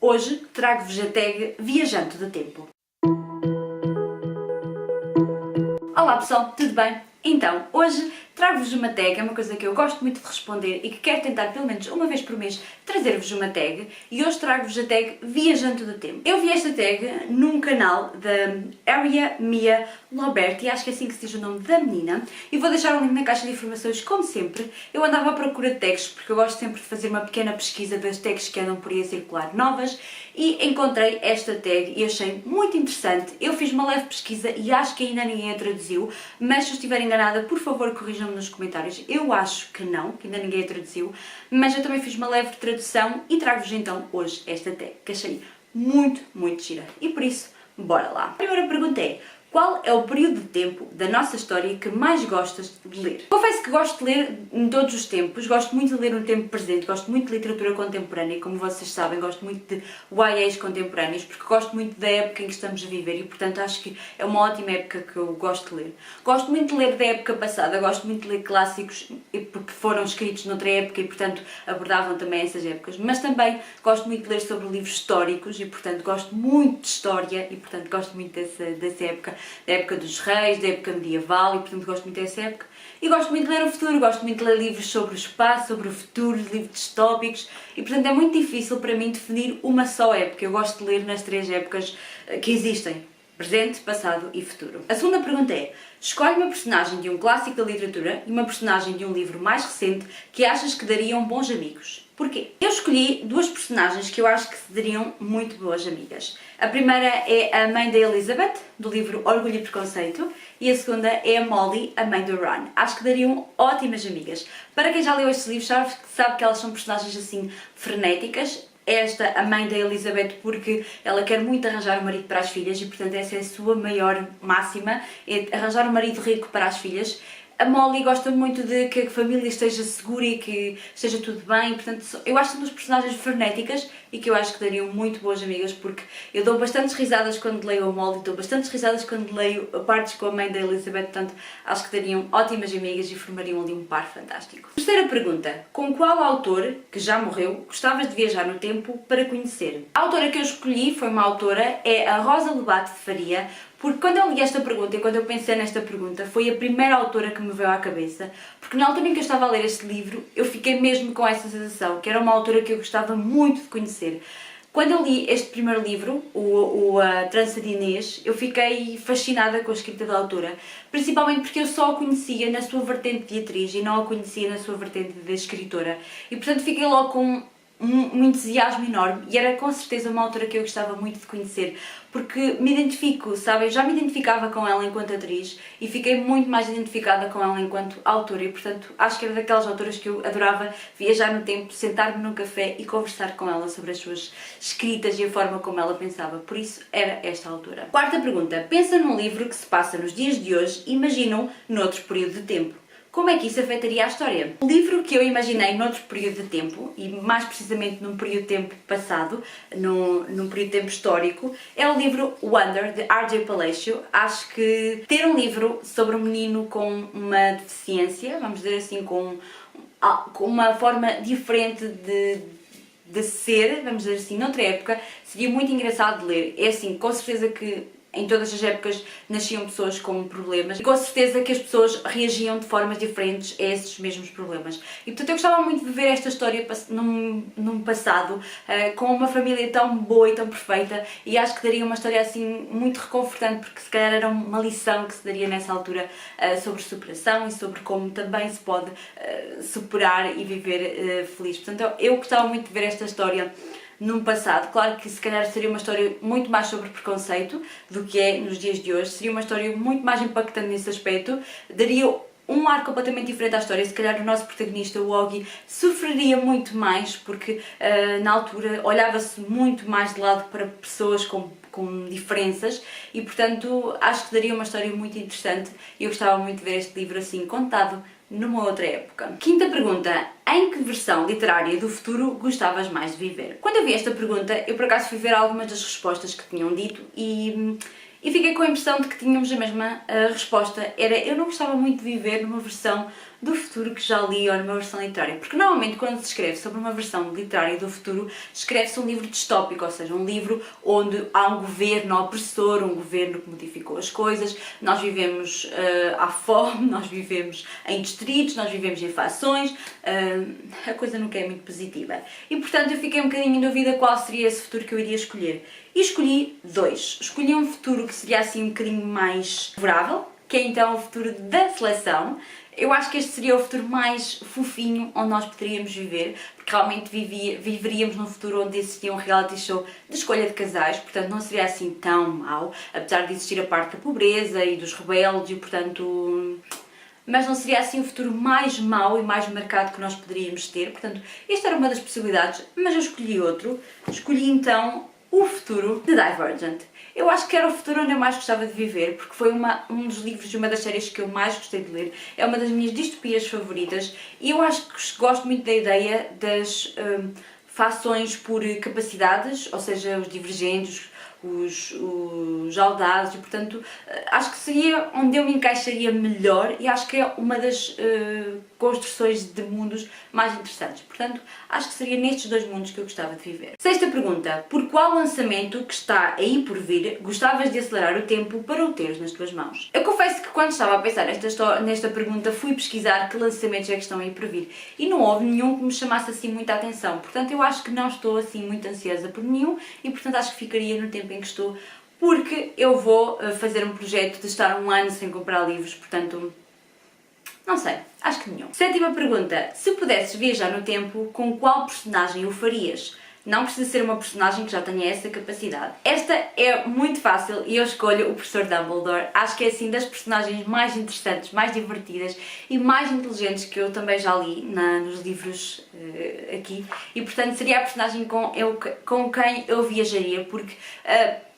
Hoje trago-vos a tag Viajante do Tempo. Olá pessoal, tudo bem? Então, hoje trago-vos uma tag, é uma coisa que eu gosto muito de responder e que quero tentar pelo menos uma vez por mês trazer-vos uma tag, e hoje trago-vos a tag Viajante do Tempo. Eu vi esta tag num canal da Aria Mia Loberti, acho que é assim que se diz o nome da menina, e vou deixar um link na caixa de informações como sempre. Eu andava à procura de tags porque eu gosto sempre de fazer uma pequena pesquisa das tags que andam por aí a circular novas, e encontrei esta tag e achei muito interessante. Eu fiz uma leve pesquisa e acho que ainda ninguém a traduziu, mas se eu estiver enganada, por favor corrijam-me nos comentários. Eu acho que não, que ainda ninguém a traduziu, mas eu também fiz uma leve tradução e trago-vos então hoje esta tag, que achei muito gira. E por isso, bora lá! A primeira pergunta é: qual é o período de tempo da nossa história que mais gostas de ler? Confesso que gosto de ler em todos os tempos, gosto muito de ler no tempo presente, gosto muito de literatura contemporânea, como vocês sabem, gosto muito de YAs contemporâneos, porque gosto muito da época em que estamos a viver e, portanto, acho que é uma ótima época que eu gosto de ler. Gosto muito de ler da época passada, gosto muito de ler clássicos porque foram escritos noutra época e, portanto, abordavam também essas épocas, mas também gosto muito de ler sobre livros históricos e, portanto, gosto muito de história e, portanto, gosto muito dessa época. Da época dos reis, da época medieval, e portanto gosto muito dessa época. E gosto muito de ler o futuro, gosto muito de ler livros sobre o espaço, sobre o futuro, livros distópicos, e portanto é muito difícil para mim definir uma só época. Eu gosto de ler nas três épocas que existem: presente, passado e futuro. A segunda pergunta é: escolhe uma personagem de um clássico da literatura e uma personagem de um livro mais recente que achas que dariam bons amigos. Porquê? Eu escolhi duas personagens que eu acho que se dariam muito boas amigas. A primeira é a mãe da Elizabeth, do livro Orgulho e Preconceito, e a segunda é a Molly, a mãe do Ron. Acho que dariam ótimas amigas. Para quem já leu estes livros sabe que elas são personagens assim frenéticas. Esta, a mãe da Elizabeth, porque ela quer muito arranjar um marido para as filhas e, portanto, essa é a sua maior máxima, é arranjar um marido rico para as filhas. A Molly gosta muito de que a família esteja segura e que esteja tudo bem, portanto, eu acho que são duas personagens frenéticas e que eu acho que dariam muito boas amigas, porque eu dou bastantes risadas quando leio a Molly, dou bastantes risadas quando leio partes com a mãe da Elizabeth, portanto, acho que dariam ótimas amigas e formariam ali um par fantástico. Terceira pergunta: com qual autor, que já morreu, gostavas de viajar no tempo para conhecer? A autora que eu escolhi foi uma autora, é a Rosa Lobato de Faria, porque quando eu li esta pergunta e quando eu pensei nesta pergunta, foi a primeira autora que me veio à cabeça, porque na altura em que eu estava a ler este livro, eu fiquei mesmo com essa sensação, que era uma autora que eu gostava muito de conhecer. Quando eu li este primeiro livro, A Trança de Inês, eu fiquei fascinada com a escrita da autora, principalmente porque eu só a conhecia na sua vertente de atriz e não a conhecia na sua vertente de escritora, e portanto fiquei logo com um entusiasmo enorme, e era com certeza uma autora que eu gostava muito de conhecer, porque me identifico, sabe? Eu já me identificava com ela enquanto atriz e fiquei muito mais identificada com ela enquanto autora, e portanto acho que era daquelas autoras que eu adorava viajar no tempo, sentar-me num café e conversar com ela sobre as suas escritas e a forma como ela pensava. Por isso era esta autora. Quarta pergunta: pensa num livro que se passa nos dias de hoje e imagina-o noutro período de tempo. Como é que isso afetaria a história? O livro que eu imaginei noutro período de tempo, e mais precisamente num período de tempo passado, num período de tempo histórico, é o livro Wonder, de R.J. Palacio. Acho que ter um livro sobre um menino com uma deficiência, vamos dizer assim, com uma forma diferente de ser, vamos dizer assim, noutra época, seria muito engraçado de ler. É assim, com certeza que em todas as épocas nasciam pessoas com problemas e com certeza que as pessoas reagiam de formas diferentes a esses mesmos problemas. E portanto eu gostava muito de ver esta história num passado com uma família tão boa e tão perfeita, e acho que daria uma história assim muito reconfortante, porque se calhar era uma lição que se daria nessa altura sobre superação e sobre como também se pode superar e viver feliz. Portanto eu gostava muito de ver esta história num passado. Claro que se calhar seria uma história muito mais sobre preconceito do que é nos dias de hoje, seria uma história muito mais impactante nesse aspecto, daria um ar completamente diferente à história. Se calhar o nosso protagonista, o Augie, sofreria muito mais, porque na altura olhava-se muito mais de lado para pessoas com diferenças e portanto acho que daria uma história muito interessante e eu gostava muito de ver este livro assim contado numa outra época. Quinta pergunta: em que versão literária do futuro gostavas mais de viver? Quando eu vi esta pergunta, eu por acaso fui ver algumas das respostas que tinham dito e fiquei com a impressão de que tínhamos a mesma resposta. Era: eu não gostava muito de viver numa versão do futuro que já li ou numa versão literária. Porque normalmente quando se escreve sobre uma versão literária do futuro, escreve-se um livro distópico, ou seja, um livro onde há um governo opressor, um governo que modificou as coisas, nós vivemos à fome, nós vivemos em distritos, nós vivemos em fações, a coisa nunca é muito positiva. E portanto eu fiquei um bocadinho em dúvida qual seria esse futuro que eu iria escolher. E escolhi dois. Escolhi um futuro que seria assim um bocadinho mais favorável, que é então o futuro da seleção. Eu acho que este seria o futuro mais fofinho onde nós poderíamos viver, porque realmente viveríamos num futuro onde existia um reality show de escolha de casais, portanto não seria assim tão mau, apesar de existir a parte da pobreza e dos rebeldes e portanto... Mas não seria assim o futuro mais mau e mais marcado que nós poderíamos ter, portanto esta era uma das possibilidades, mas eu escolhi outro. Escolhi então o futuro de Divergent. Eu acho que era o futuro onde eu mais gostava de viver, porque foi um dos livros e uma das séries que eu mais gostei de ler. É uma das minhas distopias favoritas e eu acho que gosto muito da ideia das fações por capacidades, ou seja, os divergentes, os audazes, e portanto acho que seria onde eu me encaixaria melhor e acho que é uma das construções de mundos mais interessantes. Portanto, acho que seria nestes dois mundos que eu gostava de viver. Sexta pergunta. Por qual lançamento que está aí por vir gostavas de acelerar o tempo para o teres nas tuas mãos? Eu confesso que quando estava a pensar nesta pergunta fui pesquisar que lançamentos é que estão aí por vir e não houve nenhum que me chamasse assim muita atenção. Portanto, eu acho que não estou assim muito ansiosa por nenhum e portanto acho que ficaria no tempo em que estou, porque eu vou fazer um projeto de estar um ano sem comprar livros, portanto, não sei, acho que nenhum. Sétima pergunta. Se pudesses viajar no tempo, com qual personagem o farias? Não precisa ser uma personagem que já tenha essa capacidade. Esta é muito fácil e eu escolho o Professor Dumbledore. Acho que é assim das personagens mais interessantes, mais divertidas e mais inteligentes que eu também já li nos livros aqui. E portanto seria a personagem com quem eu viajaria, porque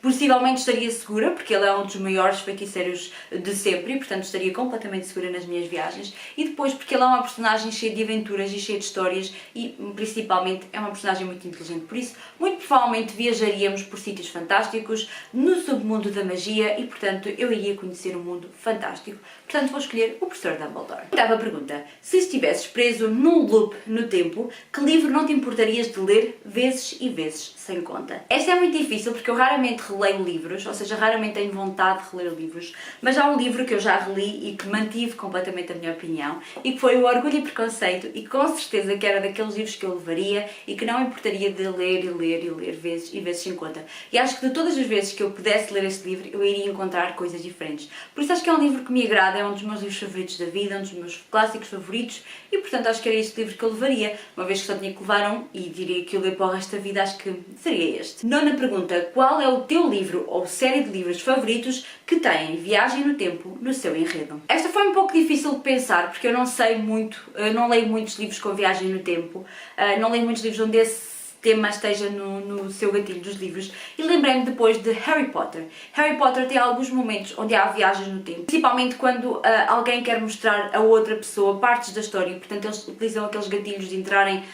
possivelmente estaria segura, porque ele é um dos maiores feiticeiros de sempre e portanto estaria completamente segura nas minhas viagens. E depois porque ele é uma personagem cheia de aventuras e cheia de histórias e principalmente é uma personagem muito inteligente. Por isso, muito provavelmente viajaríamos por sítios fantásticos, no submundo da magia e portanto eu iria conhecer um mundo fantástico. Portanto vou escolher o Professor Dumbledore. Oitava pergunta. Se estivesses preso num loop no tempo, que livro não te importarias de ler vezes e vezes, sem conta? Esta é muito difícil porque eu raramente releio livros, ou seja, raramente tenho vontade de reler livros, mas há um livro que eu já reli e que mantive completamente a minha opinião e que foi o Orgulho e Preconceito e com certeza que era daqueles livros que eu levaria e que não importaria de ler e ler e ler vezes e vezes sem conta. E acho que de todas as vezes que eu pudesse ler este livro eu iria encontrar coisas diferentes. Por isso acho que é um livro que me agrada, é um dos meus livros favoritos da vida, um dos meus clássicos favoritos e portanto acho que era este livro que eu levaria, uma vez que só tinha que levar um e diria que eu ler para o resto da vida, acho que seria este. Nona pergunta. Qual é o teu livro ou série de livros favoritos que têm viagem no tempo no seu enredo? Esta foi um pouco difícil de pensar porque eu não sei muito, não leio muitos livros com viagem no tempo, não leio muitos livros onde esse tema esteja no seu gatilho dos livros e lembrei-me depois de Harry Potter. Harry Potter tem alguns momentos onde há viagens no tempo, principalmente quando alguém quer mostrar a outra pessoa partes da história e portanto eles utilizam aqueles gatilhos de entrarem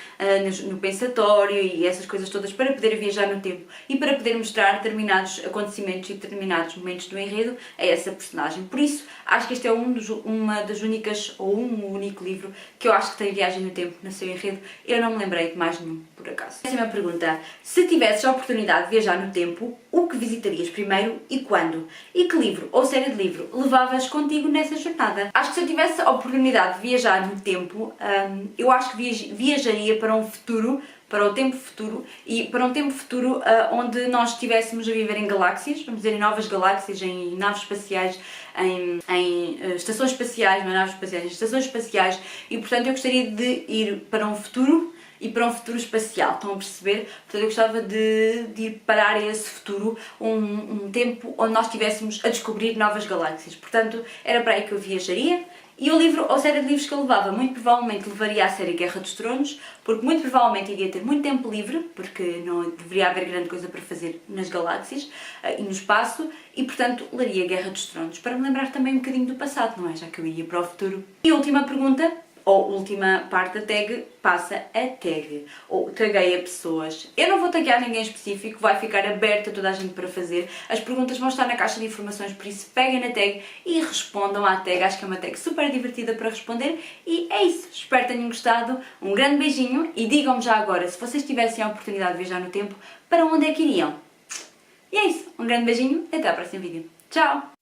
no pensatório e essas coisas todas para poder viajar no tempo e para poder mostrar determinados acontecimentos e determinados momentos do enredo a essa personagem. Por isso, acho que este é uma das únicas, ou um único livro que eu acho que tem viagem no tempo no seu enredo. Eu não me lembrei de mais nenhum, por acaso. Décima pergunta. Se tivesses a oportunidade de viajar no tempo, o que visitarias primeiro e quando? E que livro ou série de livro levavas contigo nessa jornada? Acho que se eu tivesse a oportunidade de viajar no tempo, eu acho que viajaria para um futuro, para o tempo futuro, e para um tempo futuro onde nós estivéssemos a viver em galáxias, vamos dizer em novas galáxias, em naves espaciais, em estações espaciais, não é naves espaciais, em estações espaciais, e portanto eu gostaria de ir para um futuro e para um futuro espacial, estão a perceber? Portanto eu gostava de ir parar esse futuro, um tempo onde nós estivéssemos a descobrir novas galáxias, portanto era para aí que eu viajaria. E o livro ou série de livros que eu levava, muito provavelmente levaria a série Guerra dos Tronos, porque muito provavelmente iria ter muito tempo livre, porque não deveria haver grande coisa para fazer nas galáxias e no espaço, e portanto leria Guerra dos Tronos, para me lembrar também um bocadinho do passado, não é? Já que eu iria para o futuro. E a última pergunta, ou última parte da tag, passa a tag, ou tagueia pessoas. Eu não vou taguear ninguém específico, vai ficar aberto a toda a gente para fazer. As perguntas vão estar na caixa de informações, por isso peguem na tag e respondam à tag. Acho que é uma tag super divertida para responder e é isso. Espero que tenham gostado. Um grande beijinho e digam-me já agora, se vocês tivessem a oportunidade de viajar no tempo, para onde é que iriam? E é isso. Um grande beijinho e até ao próximo vídeo. Tchau!